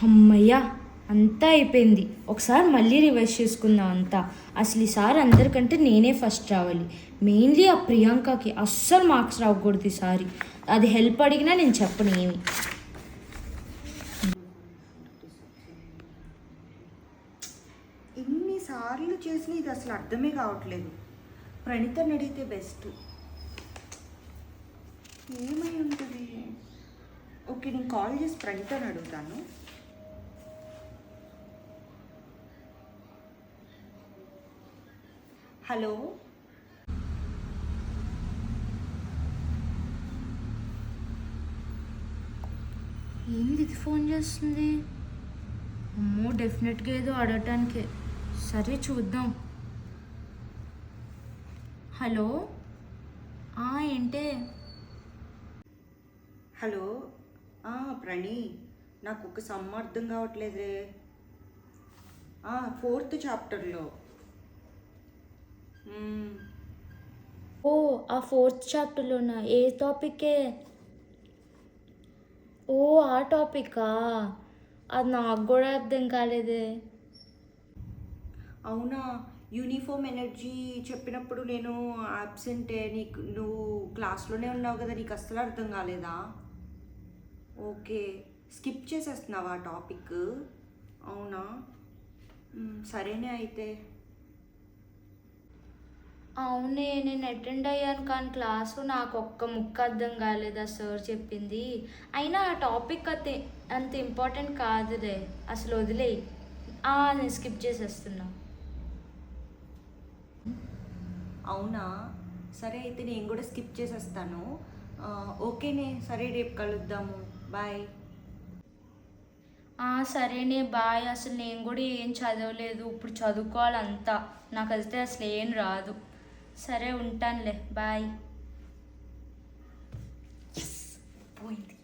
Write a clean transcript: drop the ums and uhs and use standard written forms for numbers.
అమ్మయ్యా, అంతా అయిపోయింది. ఒకసారి మళ్ళీ రివైజ్ చేసుకుందాం అంతా. అసలు ఈసారి అందరికంటే నేనే ఫస్ట్ రావాలి. మెయిన్లీ ఆ ప్రియాంకకి అస్సలు మార్క్స్ రాకూడదు ఈసారి. అది హెల్ప్ అడిగినా నేను చెప్పను ఏమి. ఎన్నిసార్లు చేసిన ఇది అసలు అర్థమే కావట్లేదు. ప్రణీతని అడిగితే బెస్ట్. ఏమై ఉంటుంది? ఓకే, నేను కాల్ చేసి ప్రణీతని అడుగుతాను. హలో, ఏంది ఇది ఫోన్ చేస్తుంది? అమ్మో, డెఫినెట్గా ఏదో అడగటానికే. సరే చూద్దాం. హలో, ఏంటే? హలో. ప్రణీ, నాకు ఒక సమ్ అర్థం కావట్లేదే. 4th చాప్టర్లో. ఓ, ఆ 4th చాప్టర్లోనా? ఏ టాపికే? ఓ, ఆ టాపికా? అది నాకు కూడా అర్థం కాలేదే. అవునా? యూనిఫామ్ ఎనర్జీ చెప్పినప్పుడు నేను యాబ్సెంటే. నువ్వు క్లాస్లోనే ఉన్నావు కదా, నీకు అస్సలు అర్థం కాలేదా? ఓకే, స్కిప్ చేసేస్తున్నావా టాపిక్? అవునా? సరేనే అయితే. అవునే, నేను అటెండ్ అయ్యాను కానీ క్లాసు నాకు ఒక్క ముక్క అర్థం కాలేదు. ఆ సార్ చెప్పింది. అయినా ఆ టాపిక్ అంత ఇంపార్టెంట్ కాదులే, అసలు వదిలేయి. నేను స్కిప్ చేసేస్తున్నా. అవునా? సరే అయితే నేను కూడా స్కిప్ చేసేస్తాను. ఓకేనే, సరే రేపు కలుద్దాము. బాయ్. సరేనే, బాయ్. అసలు నేను కూడా ఏం చదవలేదు, ఇప్పుడు చదువుకోవాలంతా. నాకు అయితే అసలు ఏం రాదు. సరే ఉంటానులే, బాయ్. పోయింది.